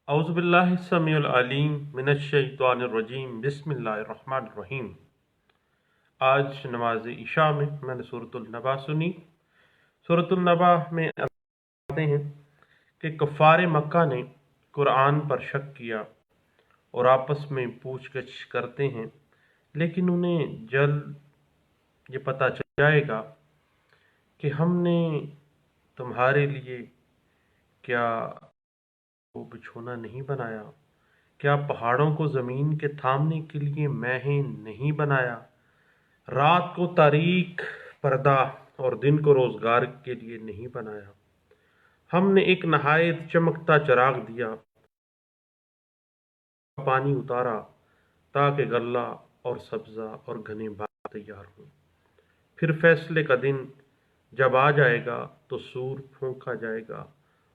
اعوذ باللہ السمیع العلیم من الشیطان الرجیم بسم اللہ الرحمن الرحیم۔ آج نماز عشاء میں نے سورۃ النبا سنی۔ سورۃ النبا میں آتے ہیں کہ کفار مکہ نے قرآن پر شک کیا اور آپس میں پوچھ گچھ کرتے ہیں، لیکن انہیں جلد یہ پتہ چل جائے گا کہ ہم نے تمہارے لیے کیا وہ بچھونا نہیں بنایا، کیا پہاڑوں کو زمین کے تھامنے کے لیے میخیں نہیں بنایا، رات کو تاریک پردہ اور دن کو روزگار کے لیے نہیں بنایا۔ ہم نے ایک نہایت چمکتا چراغ دیا، پانی اتارا تاکہ غلہ اور سبزہ اور گھنے باغ تیار ہوں۔ پھر فیصلے کا دن جب آ جائے گا تو سور پھونکا جائے گا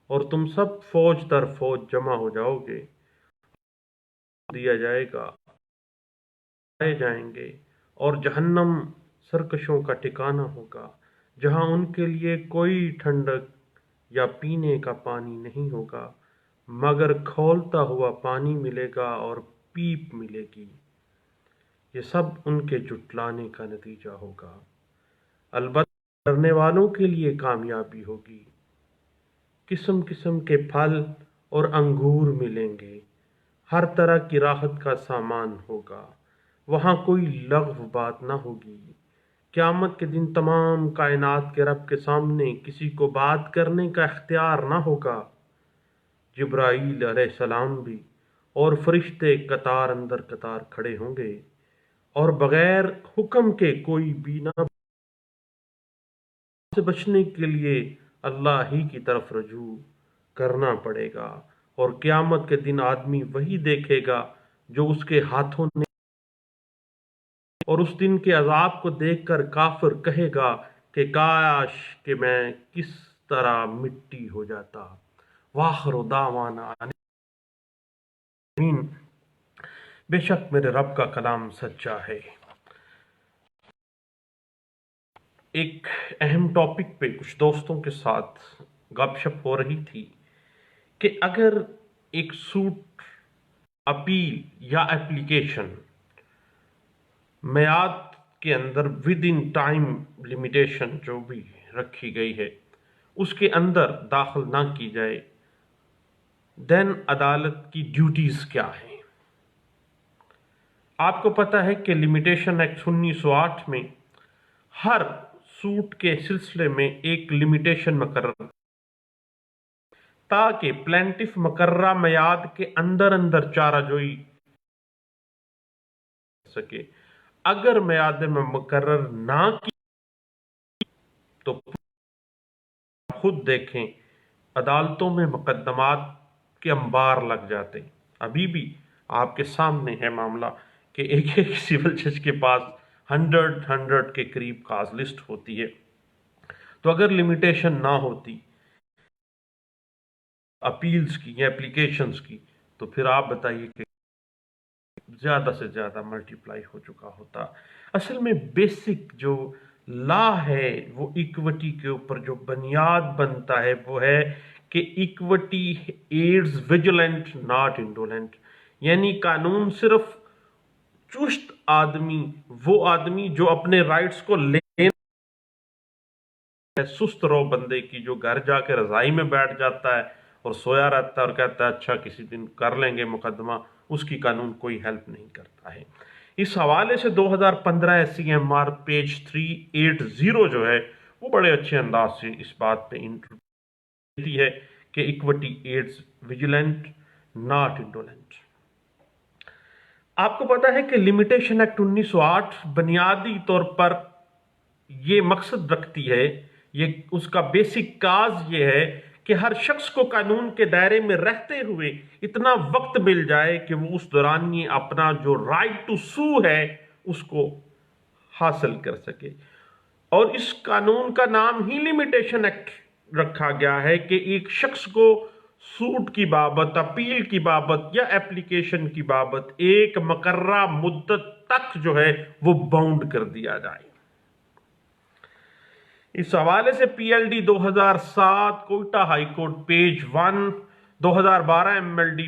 اور تم سب فوج در فوج جمع ہو جاؤ گے، دیا جائے گا، آئے جائیں گے، اور جہنم سرکشوں کا ٹھکانہ ہوگا، جہاں ان کے لیے کوئی ٹھنڈک یا پینے کا پانی نہیں ہوگا مگر کھولتا ہوا پانی ملے گا اور پیپ ملے گی۔ یہ سب ان کے جھٹلانے کا نتیجہ ہوگا۔ البتہ ڈرنے والوں کے لیے کامیابی ہوگی۔ قسم قسم کے پھل اور انگور ملیں گے، ہر طرح کی راحت کا سامان ہوگا، وہاں کوئی لغو بات نہ ہوگی۔ قیامت کے دن تمام کائنات کے رب کے سامنے کسی کو بات کرنے کا اختیار نہ ہوگا۔ جبرائیل علیہ السلام بھی اور فرشتے قطار اندر قطار کھڑے ہوں گے، اور بغیر حکم کے کوئی بھی نہ سے بچنے کے لیے اللہ ہی کی طرف رجوع کرنا پڑے گا، اور قیامت کے دن آدمی وہی دیکھے گا جو اس کے ہاتھوں نے، اور اس دن کے عذاب کو دیکھ کر کافر کہے گا کہ کاش کہ میں کس طرح مٹی ہو جاتا۔ وآخر دعوانا آمین۔ بے شک میرے رب کا کلام سچا ہے۔ ایک اہم ٹاپک پہ کچھ دوستوں کے ساتھ گپ شپ ہو رہی تھی کہ اگر ایک سوٹ اپیل یا اپلیکیشن میعاد کے اندر ود ان ٹائم لمیٹیشن جو بھی رکھی گئی ہے اس کے اندر داخل نہ کی جائے، دین عدالت کی ڈیوٹیز کیا ہیں؟ آپ کو پتہ ہے کہ لمیٹیشن ایکٹ 1908 میں ہر سوٹ کے سلسلے میں ایک لمیٹیشن مقرر تاکہ پلینٹف مقررہ میعاد کے اندر چارہ جوئی سکے۔ اگر میعاد میں مقرر نہ کی تو خود دیکھیں عدالتوں میں مقدمات کے انبار لگ جاتے۔ ابھی بھی آپ کے سامنے ہے معاملہ کہ ایک سول جج کے پاس 100 کے قریب کاز لسٹ ہوتی ہے۔ تو اگر لمیٹیشن نہ ہوتی اپیلز کی یا اپلیکیشنز کی تو پھر آپ بتائیے کہ زیادہ سے زیادہ ملٹیپلائی ہو چکا ہوتا۔ اصل میں بیسک جو لا ہے وہ ایکوٹی کے اوپر جو بنیاد بنتا ہے وہ ہے کہ ایکوٹی ایڈز ویجیلنٹ ناٹ انڈولنٹ، یعنی قانون صرف چست آدمی، وہ آدمی جو اپنے رائٹس کو لینے سست رو بندے کی جو گھر جا کے رضائی میں بیٹھ جاتا ہے اور سویا رہتا ہے اور کہتا ہے اچھا کسی دن کر لیں گے مقدمہ، اس کی قانون کوئی ہیلپ نہیں کرتا ہے۔ اس حوالے سے 2015 SCMR پیج 380 جو ہے وہ بڑے اچھے انداز سے اس بات پہ دیتی ہے کہ ایکوٹی ایڈز ویجیلنٹ ناٹ انڈولنٹ۔ آپ کو پتا ہے کہ لمیٹیشن ایکٹ 1908 بنیادی طور پر یہ مقصد رکھتی ہے، یہ اس کا بیسک کاز یہ ہے کہ ہر شخص کو قانون کے دائرے میں رہتے ہوئے اتنا وقت مل جائے کہ وہ اس دوران یہ اپنا جو رائٹ ٹو سو ہے اس کو حاصل کر سکے۔ اور اس قانون کا نام ہی لمیٹیشن ایکٹ رکھا گیا ہے کہ ایک شخص کو سوٹ کی بابت، اپیل کی بابت یا اپلیکیشن کی بابت ایک مقررہ مدت تک جو ہے وہ باؤنڈ کر دیا جائے۔ اس حوالے سے PLD 2007 Quetta high court page 1 2012 MLD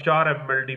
4 MLD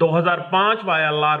2005 YLR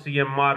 CMR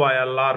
YLR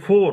4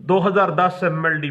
2010 MLD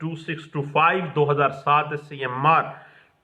2625, 2007 CMR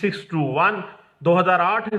621, 2008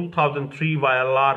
2003 YLR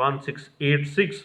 1686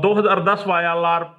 2010 YLR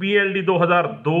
PLD 2002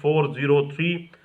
403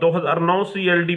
2009 CLD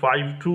52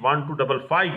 1255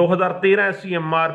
2013 CMR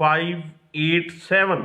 587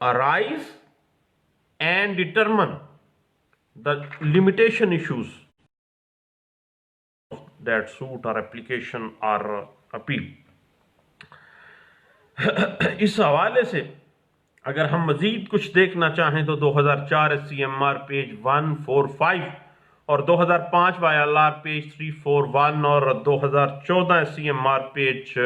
arise and determine the limitation issues that suit or application or appeal. اس حوالے سے اگر ہم مزید کچھ دیکھنا چاہیں تو 2004 SCMR پیج 145 اور 2005 YLR پیج 341 اور 2014 SCMR پیج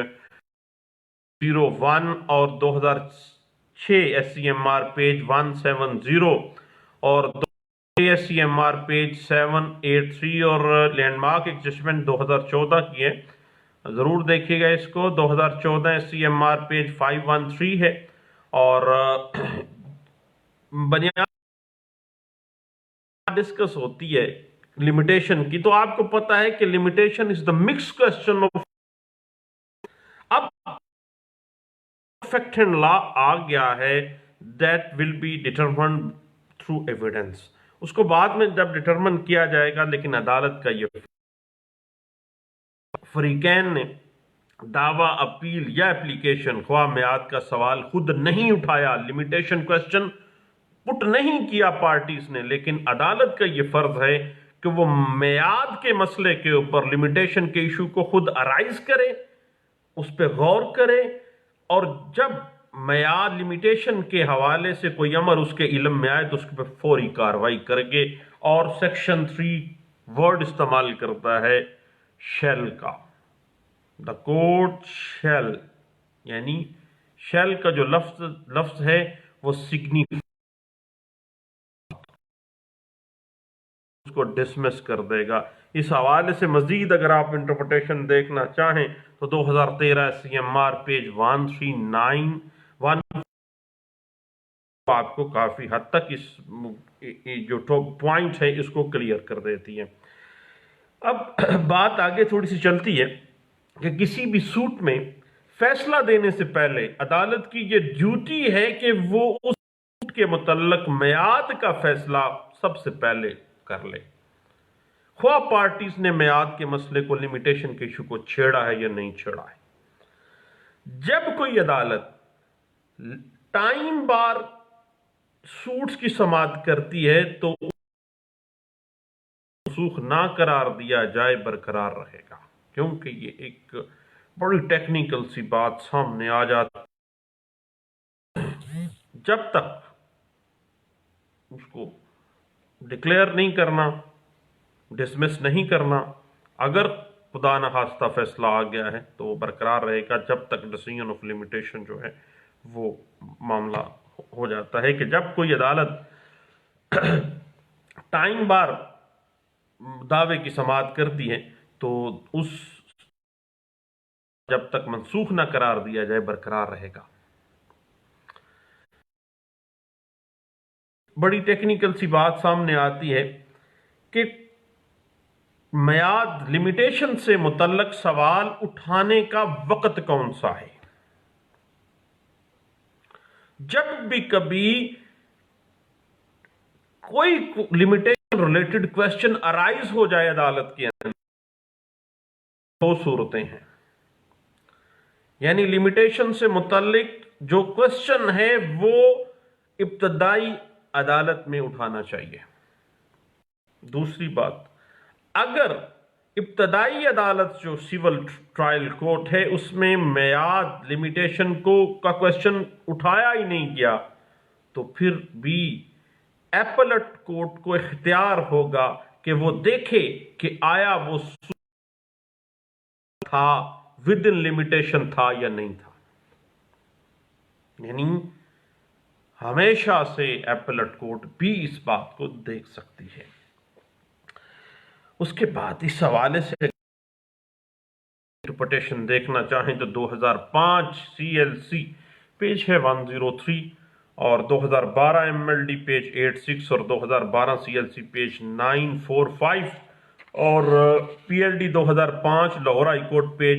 01 اور 2006 SCMR پیج 170 اور SCMR پیج 783 اور لینڈ مارک ایک ججمنٹ 2014 کی ہے، ضرور دیکھیے گا اس کو. 2014 SCMR پیج 513 ہے اور بنیاد ڈسکس ہوتی ہے لمیٹیشن کی. تو آپ کو پتا ہے کہ limitation is the mix question of. اب فیکٹ اینڈ لا آ گیا ہے that will be determined through evidence. اس کو بعد میں جب ڈیٹرمن کیا جائے گا، لیکن عدالت کا یہ فریقین نے دعویٰ، اپیل یا اپلیکیشن خواہ میعاد کا سوال خود نہیں اٹھایا، لمیٹیشن کوسچن پٹ نہیں کیا پارٹیز نے، لیکن عدالت کا یہ فرض ہے کہ وہ میعاد کے مسئلے کے اوپر لمیٹیشن کے ایشو کو خود ارائز کرے، اس پہ غور کرے، اور جب میعاد لمیٹیشن کے حوالے سے کوئی امر اس کے علم میں آئے تو اس پہ فوری کاروائی کرے گے. اور سیکشن 3 ورڈ استعمال کرتا ہے شیل کا. دا کورٹ شیل، یعنی شیل کا جو لفظ ہے وہ سگنیفائنگ اس کو ڈسمس کر دے گا. اس حوالے سے مزید اگر آپ انٹرپریٹیشن دیکھنا چاہیں تو 2013 SCMR پیج 139 آپ کو کافی حد تک اس جو پوائنٹ ہے اس کو کلیئر کر دیتی ہے. اب بات آگے تھوڑی سی چلتی ہے کہ کسی بھی سوٹ میں فیصلہ دینے سے پہلے عدالت کی یہ ڈیوٹی ہے کہ وہ اس سوٹ کے متعلق میعاد کا فیصلہ سب سے پہلے کر لے، خواہ پارٹیز نے میعاد کے مسئلے کو، لمیٹیشن کے ایشو کو چھیڑا ہے یا نہیں چھیڑا ہے. جب کوئی عدالت ٹائم بار سوٹس کی سماعت کرتی ہے تو منسوخ نہ قرار دیا جائے برقرار رہے گا، کیونکہ یہ ایک بڑی ٹیکنیکل سی بات سامنے آ جاتی. جب تک اس کو ڈکلیئر نہیں کرنا، ڈسمس نہیں کرنا، اگر خدا نخواستہ فیصلہ آ گیا ہے تو وہ برقرار رہے گا جب تک ڈیسیژن آف لمیٹیشن جو ہے وہ معاملہ ہو جاتا ہے. کہ جب کوئی عدالت ٹائم بار دعوے کی سماعت کرتی ہے تو اس جب تک منسوخ نہ قرار دیا جائے برقرار رہے گا. بڑی ٹیکنیکل سی بات سامنے آتی ہے کہ میعاد لمیٹیشن سے متعلق سوال اٹھانے کا وقت کون سا ہے. جب بھی کبھی کوئی لمیٹیشن ریلیٹڈ کوسچن ارائز ہو جائے عدالت کے اندر، دو صورتیں ہیں. یعنی لمیٹیشن سے متعلق جو کوسچن ہے وہ ابتدائی عدالت میں اٹھانا چاہیے. دوسری بات، اگر ابتدائی عدالت جو سول ٹرائل کورٹ ہے اس میں میعاد لمیٹیشن کا کوسچن اٹھایا ہی نہیں گیا تو پھر بھی ایپلٹ کورٹ کو اختیار ہوگا کہ وہ دیکھے کہ آیا وہ تھا ود ان لمیٹیشن تھا یا نہیں تھا. یعنی ہمیشہ سے ایپلٹ کورٹ بھی اس بات کو دیکھ سکتی ہے. اس کے بعد اس حوالے سے انٹرپریٹیشن دیکھنا چاہیں تو 2005 CLC پیج ہے 103 اور 2012 MLD پیج 86 اور 2012 CLC پیج 945 اور PLD 2005 Lahore high court page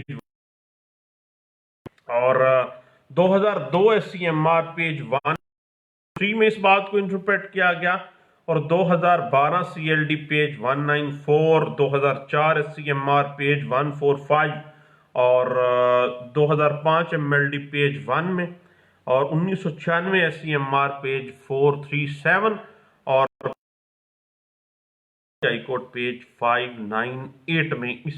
اور 2002 SCMR پیج 103 میں اس بات کو انٹرپریٹ کیا گیا اور 2012 CLD پیج 194 2004 SCMR پیج 145 اور 2005 MLD پیج 1 میں اور 1996 SCMR پیج 437 اور ہائی کورٹ پیج 598 میں اس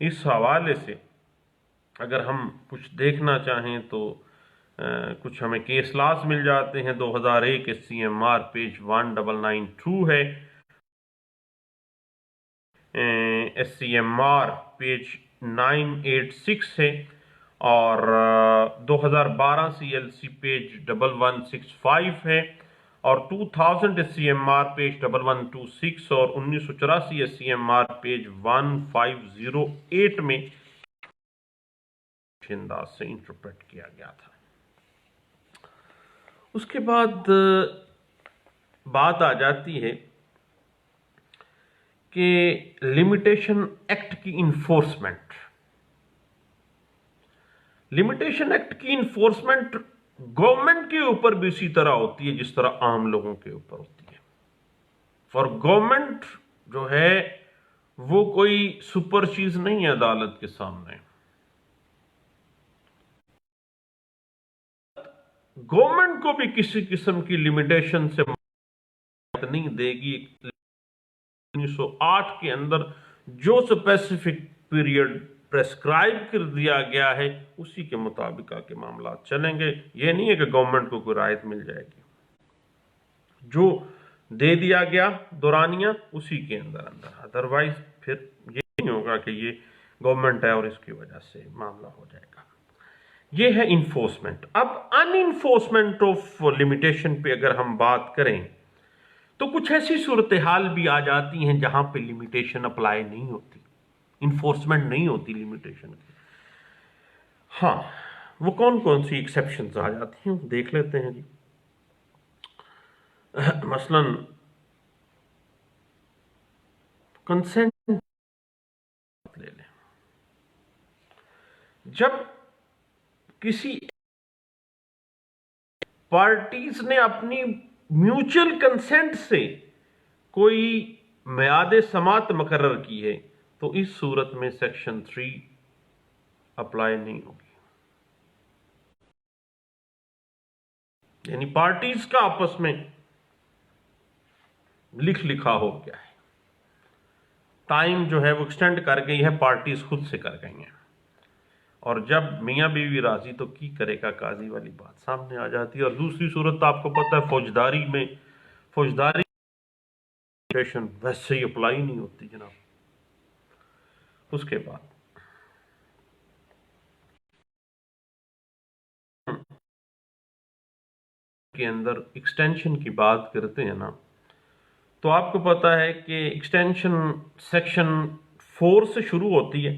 اس حوالے سے اگر ہم کچھ دیکھنا چاہیں تو کچھ ہمیں کیس لاز مل جاتے ہیں. 2001 SCMR پیج 1992 ہے, SCMR پیج 986 ہے, اور 2012 CLC پیج 1165 ہے, اور 2000 SCMR پیج 1126 اور 1984 SCMR پیج 1508 میں انداز سے انٹرپریٹ کیا گیا تھا. اس کے بعد بات آ جاتی ہے کہ لمیٹیشن ایکٹ کی انفورسمنٹ. لمیٹیشن ایکٹ کی انفورسمنٹ گورنمنٹ کے اوپر بھی اسی طرح ہوتی ہے جس طرح عام لوگوں کے اوپر ہوتی ہے. اور گورنمنٹ جو ہے وہ کوئی سپر چیز نہیں ہے عدالت کے سامنے. گورنمنٹ کو بھی کسی قسم کی لمیٹیشن سے نہیں دے گی. 1908 کے اندر جو اسپیسیفک پیریڈ پریسکرائب کر دیا گیا ہے اسی کے مطابق آگے معاملات چلیں گے. یہ نہیں ہے کہ گورنمنٹ کو کوئی رعایت مل جائے گی. جو دے دیا گیا دورانیہ اسی کے اندر ادروائز پھر یہ نہیں ہوگا کہ یہ گورنمنٹ ہے اور اس کی وجہ سے معاملہ ہو جائے گا. یہ ہے انفورسمنٹ. اب ان انفورسمنٹ آف لمیٹیشن پہ اگر ہم بات کریں تو کچھ ایسی صورتحال بھی آ جاتی ہیں جہاں پہ لمیٹیشن اپلائی نہیں ہوتی, انفورسمنٹ نہیں ہوتی لمیٹیشن کی. ہاں, وہ کون کون سی ایکسیپشنز آ جاتی ہیں دیکھ لیتے ہیں جی. مثلا کنسنٹ لے لیں. جب کسی پارٹیز نے اپنی میوچل کنسنٹ سے کوئی میعاد سماعت مقرر کی ہے تو اس صورت میں سیکشن 3 اپلائی نہیں ہوگی. یعنی پارٹیز کا آپس میں لکھا ہو گیا ہے, ٹائم جو ہے وہ ایکسٹینڈ کر گئی ہے, پارٹیز خود سے کر گئی ہیں, اور جب میاں بیوی راضی تو کی کرے گا قاضی والی بات سامنے آ جاتی ہے. اور دوسری صورت آپ کو پتہ ہے فوجداری میں فوجداری ویسے ہی اپلائی نہیں ہوتی جناب. اس کے بعد کے اندر ایکسٹینشن کی بات کرتے ہیں نا, تو آپ کو پتا ہے کہ ایکسٹینشن سیکشن 4 سے شروع ہوتی ہے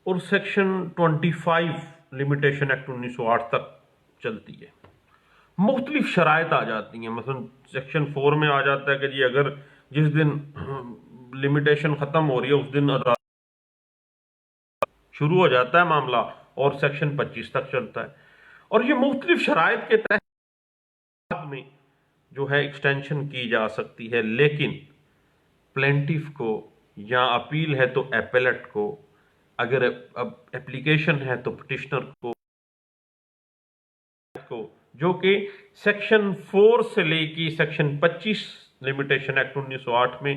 اور سیکشن 25 لمیٹیشن ایکٹ 1908 تک چلتی ہے. مختلف شرائط آ جاتی ہیں. مثلا سیکشن 4 میں آ جاتا ہے کہ جی اگر جس دن لمیٹیشن ختم ہو رہی ہے اس دن شروع ہو جاتا ہے معاملہ, اور سیکشن 25 تک چلتا ہے. اور یہ مختلف شرائط کے تحت میں جو ہے ایکسٹینشن کی جا سکتی ہے, لیکن پلینٹیف کو یا اپیل ہے تو ایپیلٹ کو, اگر اپلیکیشن ہے تو پٹیشنر کو, جو کہ سیکشن 4 سے لے کے سیکشن 25 لمیٹیشن ایکٹ 1908 میں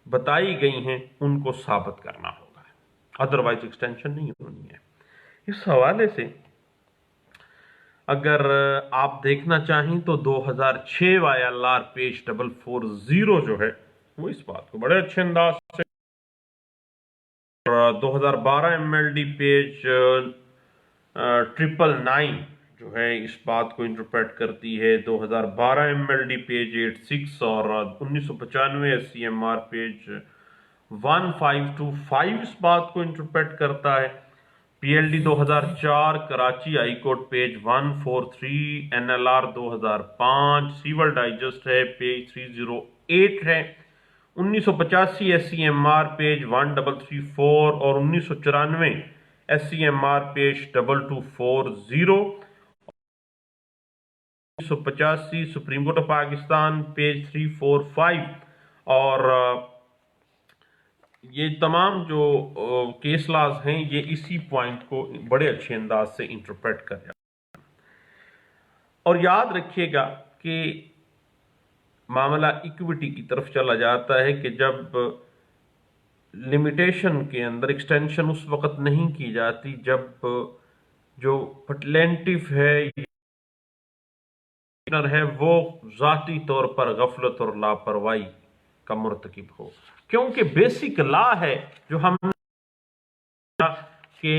بتائی گئی ہیں ان کو ثابت کرنا ہوگا, ادروائز ایکسٹینشن نہیں ہونی ہے. اس حوالے سے اگر آپ دیکھنا چاہیں تو 2006 YLR پیج 440 جو ہے وہ اس بات کو بڑے اچھے انداز سے, اور 2012 MLD پیج 999 جو ہے اس بات کو انٹرپریٹ کرتی ہے. 2012 MLD پیج 86 اور 1995 SCMR پیج 1525 اس بات کو انٹرپریٹ کرتا ہے. PLD 2004 Karachi high court page 143, NLR 2005 civil digest ہے پیج 308 ہے. 1985 SCMR پیج 1334 اور 1994 SCMR page 2240. 1985 supreme court of Pakistan page 345, اور یہ تمام جو کیس لاز ہیں یہ اسی پوائنٹ کو بڑے اچھے انداز سے انٹرپریٹ کر جاتے ہیں. اور یاد رکھیے گا کہ معاملہ ایکویٹی کی طرف چلا جاتا ہے کہ جب لمیٹیشن کے اندر ایکسٹینشن اس وقت نہیں کی جاتی جب جو پلینٹف ہے وہ ذاتی طور پر غفلت اور لاپرواہی کا مرتکب ہو، کیونکہ بیسک لا ہے جو ہم نے کہ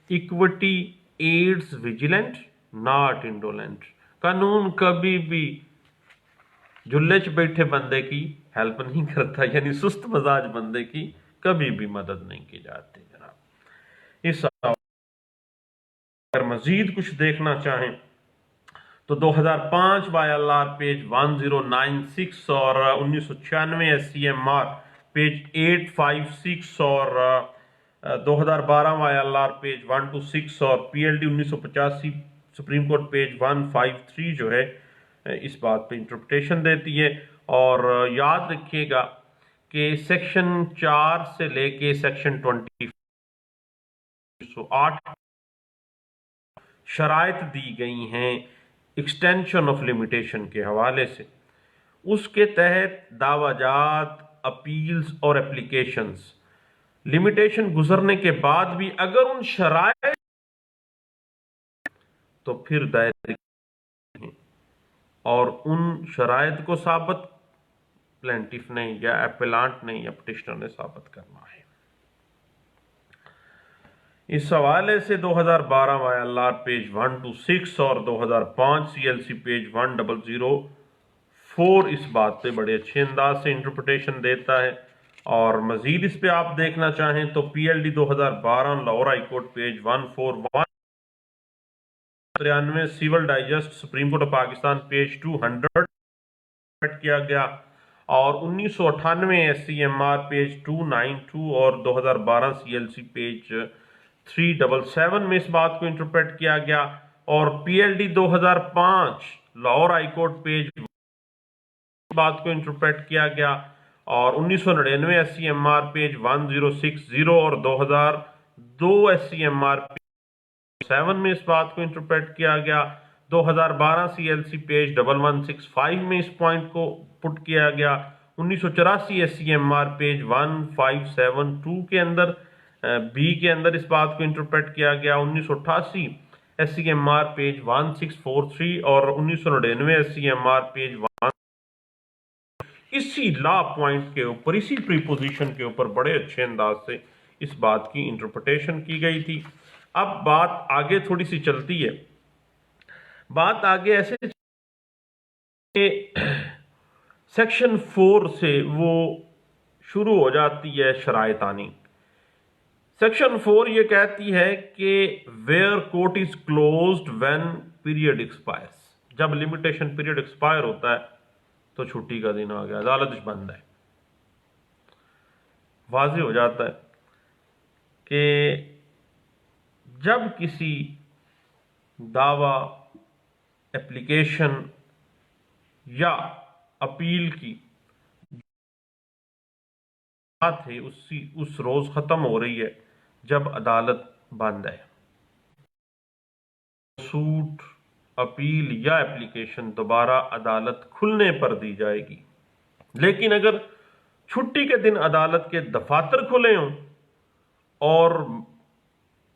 ایکوٹی ایڈز ویجیلنٹ ناٹ انڈولنٹ، قانون کبھی بھی جلے چ بیٹھے بندے کی ہیلپ نہیں کرتا، یعنی سست مزاج بندے کی کبھی بھی مدد نہیں کی جاتی جناب۔ اس اگر مزید کچھ دیکھنا چاہیں تو 2005 YLR پیج 1096 اور 1996 SCMR پیج 856 اور 2012 YLR پیج 126 اور PLD 1985 سپریم کورٹ پیج 153 جو ہے اس بات پہ انٹرپریٹیشن دیتی ہے۔ اور یاد رکھیے گا کہ سیکشن 4 سے لے کے سیکشن 28 شرائط دی گئی ہیں ایکسٹینشن آف لمیٹیشن کے حوالے سے، اس کے تحت دعویٰ جات، اپیلز اور اپلیکیشنز لمیٹیشن گزرنے کے بعد بھی اگر ان شرائط تو پھر دائر ہیں، اور ان شرائط کو ثابت پلینٹف نے یا اپیلانٹ نے یا پٹیشنر نے ثابت کرنا ہے۔ اس حوالے سے 2012 YLR پیج 126 اور 2005 CLC پیج 1004 اس بات پہ بڑے اچھے انداز سے انٹرپریٹیشن دیتا ہے۔ اور مزید اس پہ آپ دیکھنا چاہیں تو PLD 2012 Lahore high court page 14193 civil digest supreme court of Pakistan page 200 کیا گیا، اور 1998 SCMR پیج 292 اور 2012 CLC پیج 377 میں اس بات کو انٹرپریٹ کیا گیا، اور PLD 2005 Lahore high court page اس بات کو انٹرپریٹ کیا گیا، اور 1999 SCMR پیج 1060 اور 2002 SCMR پیج 7 میں اس بات کو انٹرپریٹ کیا گیا، 2012 CLC پیج 1165 میں اس پوائنٹ کو پٹ کیا گیا، 1984 SCMR پیج 1572 کے اندر بی کے اندر اس بات کو انٹرپریٹ کیا گیا، 1988 SCMR پیج 1643 اور 1999 SCMR پیج 1 اسی لا پوائنٹ کے اوپر، اسی پریپوزیشن کے اوپر بڑے اچھے انداز سے اس بات کی انٹرپریٹیشن کی گئی تھی۔ اب بات آگے تھوڑی سی چلتی ہے، بات آگے ایسے کہ سیکشن 4 سے وہ شروع ہو جاتی ہے شرائط آنی۔ سیکشن 4 یہ کہتی ہے کہ where court is closed when period expires, جب لمیٹیشن پیریڈ ایکسپائر ہوتا ہے تو چھٹی کا دن آ گیا، عدالت بند ہے۔ واضح ہو جاتا ہے کہ جب کسی دعویٰ، اپلیکیشن یا اپیل کی بات ہے اس روز ختم ہو رہی ہے جب عدالت بند ہے، سوٹ، اپیل یا اپلیکیشن دوبارہ عدالت کھلنے پر دی جائے گی۔ لیکن اگر چھٹی کے دن عدالت کے دفاتر کھلے ہوں اور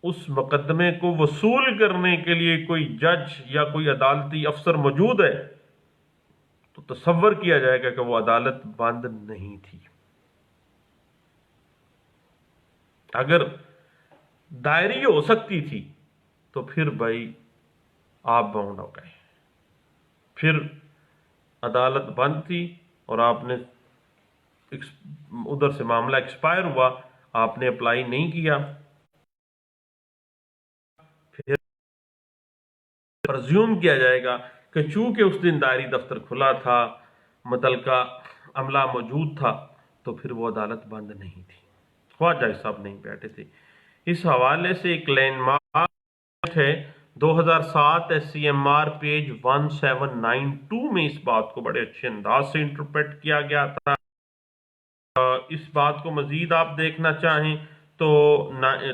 اس مقدمے کو وصول کرنے کے لیے کوئی جج یا کوئی عدالتی افسر موجود ہے تو تصور کیا جائے گا کہ وہ عدالت بند نہیں تھی۔ اگر دائری ہو سکتی تھی تو پھر بھائی آپ باؤنڈ ہو گئے، پھر عدالت بند تھی اور آپ نے ادھر سے معاملہ ایکسپائر ہوا، آپ نے اپلائی نہیں کیا، پھر پرزیوم کیا جائے گا کہ چونکہ اس دن دائری دفتر کھلا تھا، متعلقہ عملہ موجود تھا، تو پھر وہ عدالت بند نہیں تھی، خواہ جج صاحب نہیں بیٹھے تھے۔ اس حوالے سے ایک لینڈ مارک ہے 2007 SCMR پیج 1792 میں اس بات کو بڑے اچھے انداز سے انٹرپریٹ کیا گیا تھا۔ اس بات کو مزید آپ دیکھنا چاہیں تو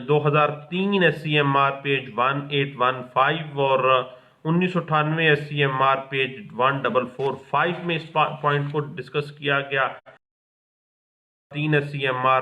2003 SCMR پیج 1815 اور 1998 SCMR پیج 1445 میں اس پوائنٹ کو ڈسکس کیا گیا۔ 3 SCMR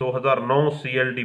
2009 CLD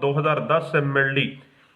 2010 MLD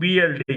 PLD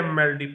MLD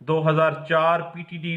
2004 PTD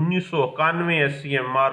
1991 SCMR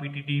PTD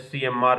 SCMR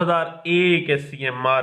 2001 SCMR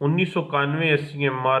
1991 SCMR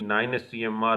9 SCMR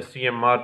SCMR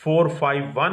451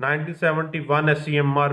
1971 SCMR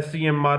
SCMR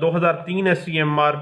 2003 SCMR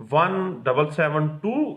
1772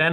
10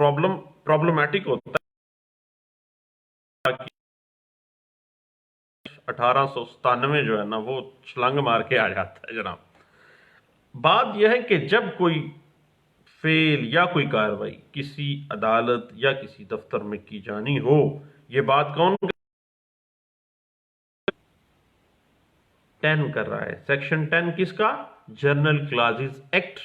problematic ہوتا ہے. 1897 جو ہے نا وہ چھلانگ مار کے آ جاتا ہے جناب. بات یہ ہے کہ جب کوئی فعل یا کوئی کاروائی کسی عدالت یا کسی دفتر میں کی جانی ہو، یہ بات کون 10 کر رہا ہے. سیکشن 10 کس کا؟ General clauses act.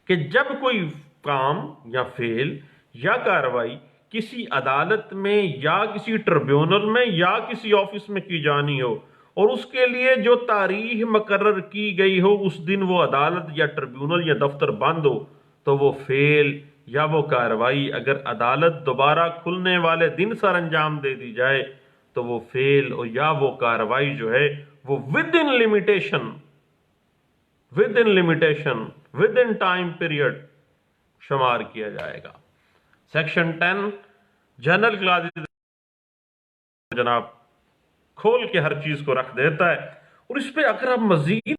کہ جب کوئی کام یا فعل یا کاروائی کسی عدالت میں یا کسی ٹریبیونل میں یا کسی آفس میں کی جانی ہو اور اس کے لیے جو تاریخ مقرر کی گئی ہو اس دن وہ عدالت یا ٹریبیونل یا دفتر بند ہو، تو وہ فعل یا وہ کاروائی اگر عدالت دوبارہ کھلنے والے دن سر انجام دے دی جائے تو وہ فعل یا وہ کاروائی جو ہے وہ ود ان ٹائم پیریڈ شمار کیا جائے گا. سیکشن 10 جنرل کلازز جناب کھول کے ہر چیز کو رکھ دیتا ہے. اور اس پہ اگر آپ مزید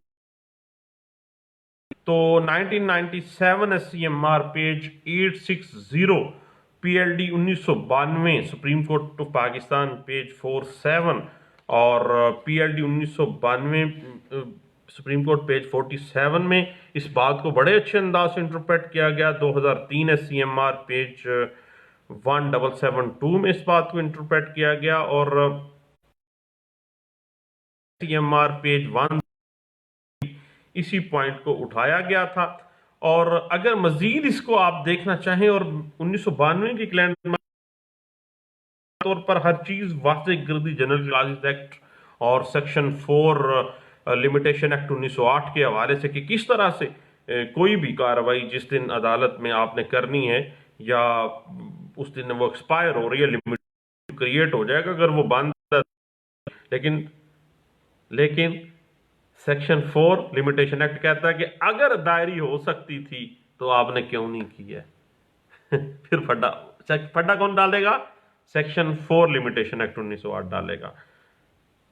تو 1997 S C M R page 860 P L D 1992 supreme court of Pakistan page 47 اور P L D 1992 supreme court page 47 میں اس بات کو بڑے اچھے انداز سے انٹرپریٹ کیا گیا. 2003 S C M R page 1772 میں اس بات کو انٹرپریٹ کیا گیا اور سی ایم آر پیج 1 اسی پوائنٹ کو اٹھایا گیا تھا. اور اگر مزید اس کو آپ دیکھنا چاہیں اور 1992 کی کیلنڈر طور پر ہر چیز واضح کر دی جنرل کلازز ایکٹ اور سیکشن 4 لمیٹیشن ایکٹ 1908 کے حوالے سے کہ کس طرح سے کوئی بھی کاروائی جس دن عدالت میں آپ نے کرنی ہے یا اس دن وہ ایکسپائر ہو رہی ہے لمیٹ کریٹ ہو جائے گا اگر وہ بند ہے. لیکن سیکشن 4 لمیٹیشن ایکٹ کہتا ہے کہ اگر دائری ہو سکتی تھی تو آپ نے کیوں نہیں کی ہے. پھر پھڈا کون ڈالے گا؟ سیکشن 4 لمیٹیشن ایکٹ 1908 ڈالے گا.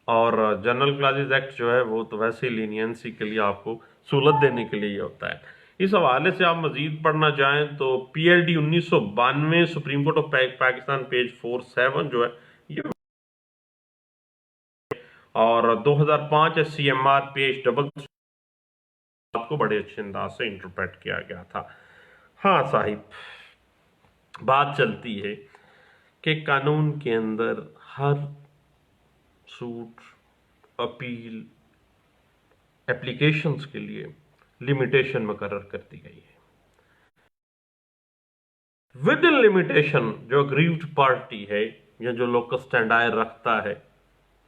اور جنرل کلازز ایکٹ جو ہے وہ تو ویسے لینینسی کے لیے آپ کو سہولت دینے کے لیے یہ ہوتا ہے. اس حوالے سے آپ مزید پڑھنا چاہیں تو P L D 1992 supreme court of Pakistan page 47 جو ہے یہ اور 2005 S C M R page 33 کو بڑے اچھے انداز سے انٹرپریٹ کیا گیا تھا. ہاں صاحب بات چلتی ہے کہ قانون کے اندر ہر سوٹ اپیل اپلیکیشنز کے لیے لمیٹیشن مقرر کر دی گئی ہے. ود ان لمیٹیشن جو اگریوڈ پارٹی ہے یا جو لوکل سٹینڈ آئر رکھتا ہے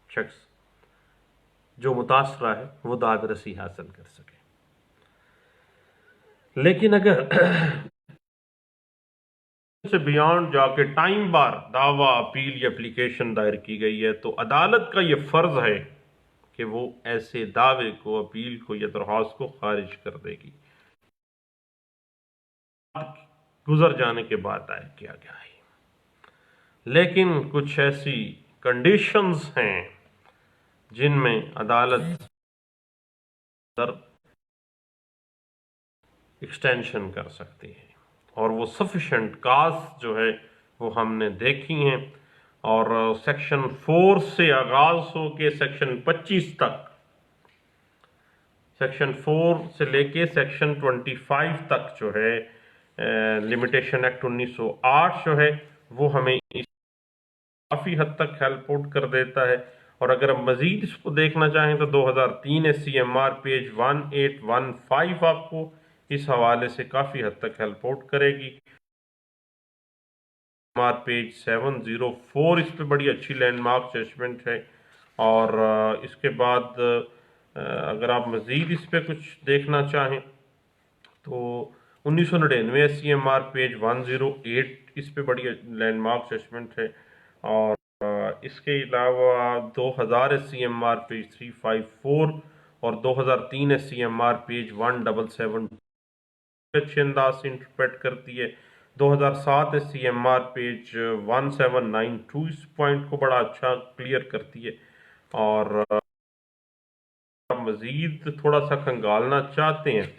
شخص جو متاثرہ ہے وہ داد رسی حاصل کر سکے. لیکن اگر سے بیانڈ جا کے ٹائم بار دعویٰ اپیل یا اپلیکیشن دائر کی گئی ہے تو عدالت کا یہ فرض ہے کہ وہ ایسے دعوے کو اپیل کو یا درخواست کو خارج کر دے گی گزر جانے کے بعد دائر کیا گیا ہے. لیکن کچھ ایسی کنڈیشنز ہیں جن میں عدالت ایکسٹینشن کر سکتی ہے اور وہ سفیشنٹ کاز جو ہے وہ ہم نے دیکھی ہیں. اور سیکشن 4 سے آغاز ہو کے سیکشن 25 تک سیکشن 4 سے لے کے سیکشن 25 تک جو ہے لمیٹیشن ایکٹ 1908 جو ہے وہ ہمیں کافی حد تک ہیلپ آؤٹ کر دیتا ہے. اور اگر ہم مزید اس کو دیکھنا چاہیں تو 2003 S C M R page 1815 آپ کو اس حوالے سے کافی حد تک ہیلپ آؤٹ کرے گی. پیج 704 اس پہ بڑی اچھی لینڈ مارک ججمنٹ ہے. اور اس کے بعد اگر آپ مزید اس پہ کچھ دیکھنا چاہیں تو 1999 S C M R page 108 اس پہ بڑی لینڈ مارک ججمنٹ ہے. اور اس کے علاوہ 2000 S C M R page 354 اور 2003 S C M R page 177 اچھے انداز سے انٹرپریٹ کرتی ہے. 2007 S C M R page 1792 اس پوائنٹ کو بڑا اچھا کلیئر کرتی ہے. اور مزید تھوڑا سا کھنگالنا چاہتے ہیں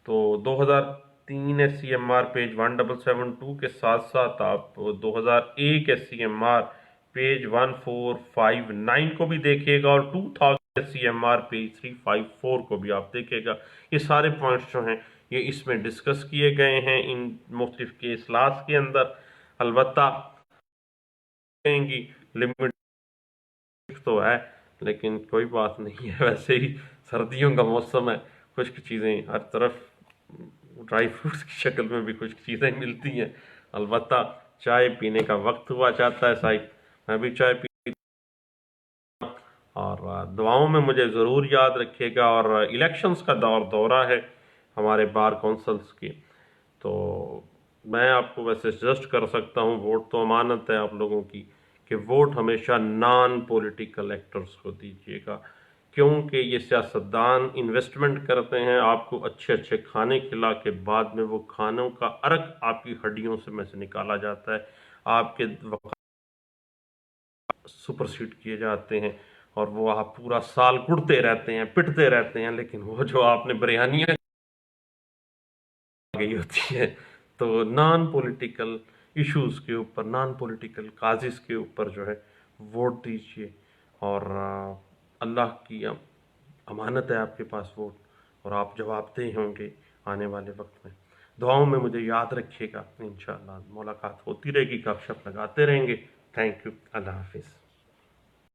تو 2003 SCMR پیج 1772 کے ساتھ ساتھ آپ 2001 SCMR پیج 1459 کو بھی دیکھیے گا اور 2000 SCMR پیج 354 کو بھی آپ دیکھیے گا. یہ سارے پوائنٹس جو ہیں یہ اس میں ڈسکس کیے گئے ہیں ان مختلف کیس لاز کے اندر. البتہ کہیں گی لمٹ تو ہے لیکن کوئی بات نہیں ہے، ویسے ہی سردیوں کا موسم ہے، خشک چیزیں ہر طرف ڈرائی فروٹس کی شکل میں بھی خشک چیزیں ملتی ہیں. البتہ چائے پینے کا وقت ہوا چاہتا ہے صاحب، میں بھی چائے پی اور دعاؤں میں مجھے ضرور یاد رکھیے گا. اور الیکشنز کا دورہ ہے ہمارے بار کونسلز کی، تو میں آپ کو ویسے سجسٹ کر سکتا ہوں، ووٹ تو امانت ہے آپ لوگوں کی، کہ ووٹ ہمیشہ نان پولیٹیکل ایکٹرز کو دیجیے گا، کیونکہ یہ سیاستدان انویسٹمنٹ کرتے ہیں آپ کو اچھے اچھے کھانے کھلا کے، بعد میں وہ کھانوں کا عرق آپ کی ہڈیوں میں سے نکالا جاتا ہے، آپ کے سپر سیڈ کیے جاتے ہیں اور وہ آپ پورا سال کڑتے رہتے ہیں، پٹتے رہتے ہیں، لیکن وہ جو آپ نے بریانیاں گئی ہوتی ہے. تو نان پولیٹیکل ایشوز کے اوپر، نان پولیٹیکل کازز کے اوپر جو ہے ووٹ دیجیے. اور اللہ کی امانت ہے آپ کے پاس ووٹ، اور آپ جواب دہ ہوں گے آنے والے وقت میں. دعاؤں میں مجھے یاد رکھیے گا. انشاءاللہ ملاقات ہوتی رہے گی، گپ شپ لگاتے رہیں گے. Thank you. اللہ حافظ.